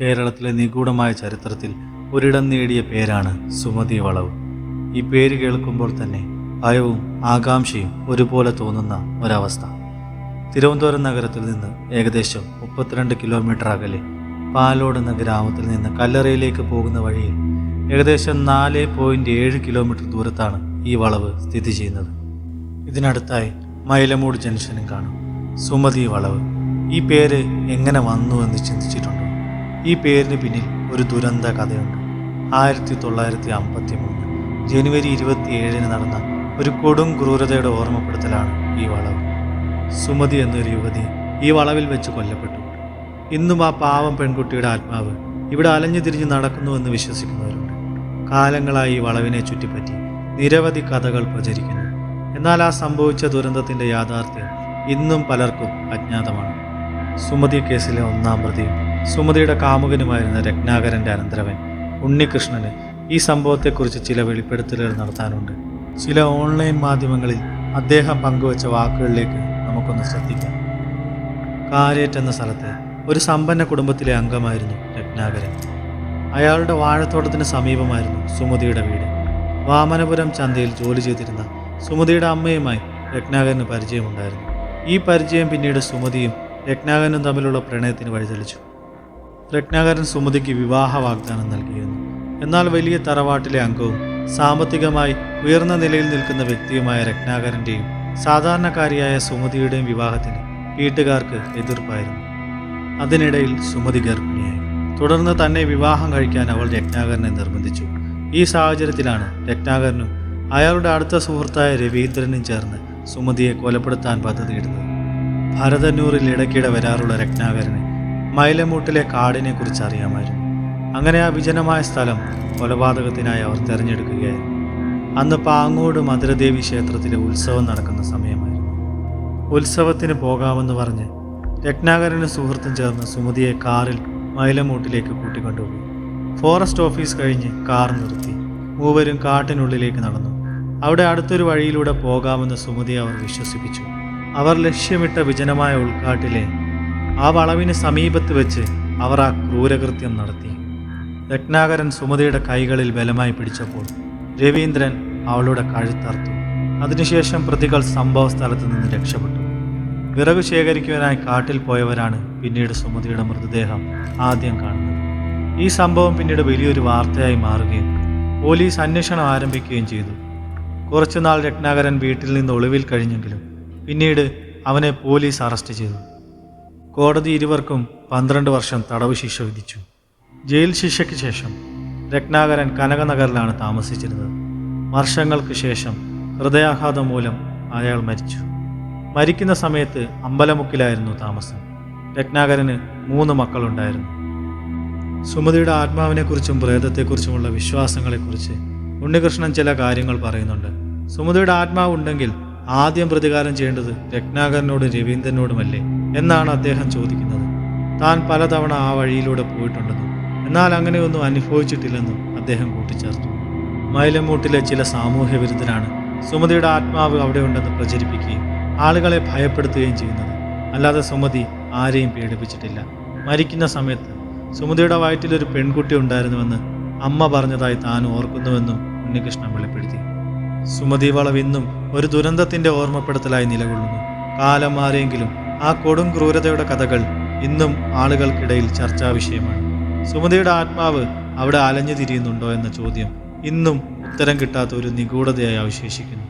കേരളത്തിലെ നിഗൂഢമായ ചരിത്രത്തിൽ ഒരിടം നേടിയ പേരാണ് സുമതി വളവ്. ഈ പേര് കേൾക്കുമ്പോൾ തന്നെ ഭയവും ആകാംക്ഷയും ഒരുപോലെ തോന്നുന്ന ഒരവസ്ഥ. തിരുവനന്തപുരം നഗരത്തിൽ നിന്ന് ഏകദേശം 32 കിലോമീറ്റർ അകലെ പാലോട് എന്ന ഗ്രാമത്തിൽ നിന്ന് കല്ലറയിലേക്ക് പോകുന്ന വഴിയിൽ ഏകദേശം 4.7 കിലോമീറ്റർ ദൂരത്താണ് ഈ വളവ് സ്ഥിതി ചെയ്യുന്നത്. ഇതിനടുത്തായി മൈലമൂട് ജംഗ്ഷനും കാണും. സുമതി വളവ്. ഈ പേര് എങ്ങനെ വന്നു എന്ന് ചിന്തിച്ചിട്ടുണ്ടോ? ഈ പേരിന് പിന്നിൽ ഒരു ദുരന്ത കഥയുണ്ട്. 1953 ജനുവരി 27 നടന്ന ഒരു കൊടും ക്രൂരതയുടെ ഓർമ്മപ്പെടുത്തലാണ് ഈ വളവ്. സുമതി എന്നൊരു യുവതി ഈ വളവിൽ വെച്ച് കൊല്ലപ്പെട്ടു. ഇന്നും ആ പാവം പെൺകുട്ടിയുടെ ആത്മാവ് ഇവിടെ അലഞ്ഞു തിരിഞ്ഞ് നടക്കുന്നുവെന്ന് വിശ്വസിക്കുന്നവരുണ്ട്. കാലങ്ങളായി ഈ വളവിനെ ചുറ്റിപ്പറ്റി നിരവധി കഥകൾ പ്രചരിക്കുന്നു. എന്നാൽ ആ സംഭവിച്ച ദുരന്തത്തിൻ്റെ യാഥാർത്ഥ്യം ഇന്നും പലർക്കും അജ്ഞാതമാണ്. സുമതി കേസിലെ 1-ാം പ്രതിയും സുമതിയുടെ കാമുകനുമായിരുന്ന രത്നാകരൻ്റെ അനന്തരവൻ ഉണ്ണികൃഷ്ണന് ഈ സംഭവത്തെക്കുറിച്ച് ചില വെളിപ്പെടുത്തലുകൾ നടത്താനുണ്ട്. ചില ഓൺലൈൻ മാധ്യമങ്ങളിൽ അദ്ദേഹം പങ്കുവച്ച വാക്കുകളിലേക്ക് നമുക്കൊന്ന് ശ്രദ്ധിക്കാം. കാരേറ്റ് എന്ന സ്ഥലത്ത് ഒരു സമ്പന്ന കുടുംബത്തിലെ അംഗമായിരുന്നു രത്നാകരൻ. അയാളുടെ വാഴത്തോട്ടത്തിന് സമീപമായിരുന്നു സുമതിയുടെ വീട്. വാമനപുരം ചന്തയിൽ ജോലി ചെയ്തിരുന്ന സുമതിയുടെ അമ്മയുമായി രത്നാകരന് പരിചയമുണ്ടായിരുന്നു. ഈ പരിചയം പിന്നീട് സുമതിയും രത്നാകരനും തമ്മിലുള്ള പ്രണയത്തിന് വഴിതെളിച്ചു. രത്നാകരൻ സുമതിക്ക് വിവാഹ വാഗ്ദാനം നൽകിയിരുന്നു. എന്നാൽ വലിയ തറവാട്ടിലെ അംഗവും സാമ്പത്തികമായി ഉയർന്ന നിലയിൽ നിൽക്കുന്ന വ്യക്തിയുമായ രത്നാകരൻ്റെയും സാധാരണക്കാരിയായ സുമതിയുടെയും വിവാഹത്തിന് വീട്ടുകാർക്ക് എതിർപ്പായിരുന്നു. അതിനിടയിൽ സുമതി ഗർഭിണിയായി. തുടർന്ന് തന്നെ വിവാഹം കഴിക്കാൻ അവൾ രത്നാകരനെ നിർബന്ധിച്ചു. ഈ സാഹചര്യത്തിലാണ് രത്നാകരനും അയാളുടെ അടുത്ത സുഹൃത്തായ രവീന്ദ്രനും ചേർന്ന് സുമതിയെ കൊലപ്പെടുത്താൻ പദ്ധതിയിടുന്നത്. ഭരതന്നൂരിൽ ഇടയ്ക്കിടെ വരാറുള്ള രത്നാകരന് മൈലമൂട്ടിലെ കാടിനെ കുറിച്ച് അറിയാമായിരുന്നു. അങ്ങനെ ആ വിജനമായ സ്ഥലം കൊലപാതകത്തിനായി അവർ തിരഞ്ഞെടുക്കുകയായിരുന്നു. അന്ന് പാങ്ങോട് മധുരദേവി ക്ഷേത്രത്തിലെ ഉത്സവം നടക്കുന്ന സമയമായിരുന്നു. ഉത്സവത്തിന് പോകാമെന്ന് പറഞ്ഞ് രത്നാകരനും സുഹൃത്തും ചേർന്ന് സുമതിയെ കാറിൽ മൈലമൂട്ടിലേക്ക് കൂട്ടിക്കൊണ്ടുപോയി. ഫോറസ്റ്റ് ഓഫീസ് കഴിഞ്ഞ് കാർ നിർത്തി മൂവരും കാട്ടിനുള്ളിലേക്ക് നടന്നു. അവിടെ അടുത്തൊരു വഴിയിലൂടെ പോകാമെന്ന് സുമതിയെ അവർ വിശ്വസിപ്പിച്ചു. അവർ ലക്ഷ്യമിട്ട വിജനമായ ഉൾക്കാട്ടിലെ ആ വളവിന് സമീപത്ത് വെച്ച് അവർ ആ ക്രൂരകൃത്യം നടത്തി. രത്നാകരൻ സുമതിയുടെ കൈകളിൽ ബലമായി പിടിച്ചപ്പോൾ രവീന്ദ്രൻ അവളുടെ കഴുത്തറുത്തു. അതിനുശേഷം പ്രതികൾ സംഭവ സ്ഥലത്ത് നിന്ന് രക്ഷപ്പെട്ടു. വിറക് ശേഖരിക്കുവാനായി കാട്ടിൽ പോയവരാണ് പിന്നീട് സുമതിയുടെ മൃതദേഹം ആദ്യം കാണുന്നത്. ഈ സംഭവം പിന്നീട് വലിയൊരു വാർത്തയായി മാറുകയും പോലീസ് അന്വേഷണം ആരംഭിക്കുകയും ചെയ്തു. കുറച്ചുനാൾ രത്നാകരൻ വീട്ടിൽ നിന്ന് ഒളിവിൽ കഴിഞ്ഞെങ്കിലും പിന്നീട് അവനെ പോലീസ് അറസ്റ്റ് ചെയ്തു. കോടതി ഇരുവർക്കും 12 വർഷം തടവ് ശിക്ഷ വിധിച്ചു. ജയിൽ ശിക്ഷയ്ക്ക് ശേഷം രത്നാകരൻ കനകനഗറിലാണ് താമസിച്ചിരുന്നത്. വർഷങ്ങൾക്ക് ശേഷം ഹൃദയാഘാതം മൂലം അയാൾ മരിച്ചു. മരിക്കുന്ന സമയത്ത് അമ്പലമുക്കിലായിരുന്നു താമസം. രത്നാകരന് 3 മക്കളുണ്ടായിരുന്നു. സുമതിയുടെ ആത്മാവിനെക്കുറിച്ചും പ്രേതത്തെക്കുറിച്ചുമുള്ള വിശ്വാസങ്ങളെക്കുറിച്ച് ഉണ്ണികൃഷ്ണൻ ചില കാര്യങ്ങൾ പറയുന്നുണ്ട്. സുമതിയുടെ ആത്മാവ് ഉണ്ടെങ്കിൽ ആദ്യം പ്രതികാരം ചെയ്യേണ്ടത് രത്നാകരനോടും രവീന്ദ്രനോടുമല്ലേ എന്നാണ് അദ്ദേഹം ചോദിക്കുന്നത്. താൻ പലതവണ ആ വഴിയിലൂടെ പോയിട്ടുണ്ടെന്നും എന്നാൽ അങ്ങനെയൊന്നും അനുഭവിച്ചിട്ടില്ലെന്നും അദ്ദേഹം കൂട്ടിച്ചേർത്തു. മൈലമൂട്ടിലെ ചില സാമൂഹ്യ വിരുദ്ധരാണ് സുമതിയുടെ ആത്മാവ് അവിടെ ഉണ്ടെന്ന് പ്രചരിപ്പിക്കുകയും ആളുകളെ ഭയപ്പെടുത്തുകയും ചെയ്യുന്നത്. അല്ലാതെ സുമതി ആരെയും പീഡിപ്പിച്ചിട്ടില്ല. മരിക്കുന്ന സമയത്ത് സുമതിയുടെ വയറ്റിലൊരു പെൺകുട്ടി ഉണ്ടായിരുന്നുവെന്ന് അമ്മ പറഞ്ഞതായി താൻ ഓർക്കുന്നുവെന്നും ഉണ്ണികൃഷ്ണൻ വെളിപ്പെടുത്തി. സുമതി വളവ് ഇന്നും ഒരു ദുരന്തത്തിൻ്റെ ഓർമ്മപ്പെടുത്തലായി നിലകൊള്ളുന്നു. കാലം മാറിയെങ്കിലും ആ കൊടും ക്രൂരതയുടെ കഥകൾ ഇന്നും ആളുകൾക്കിടയിൽ ചർച്ചാ വിഷയമാണ്. സുമതിയുടെ ആത്മാവ് അവിടെ അലഞ്ഞു തിരിയുന്നുണ്ടോ എന്ന ചോദ്യം ഇന്നും ഉത്തരം കിട്ടാത്ത ഒരു നിഗൂഢതയായി അവശേഷിക്കുന്നു.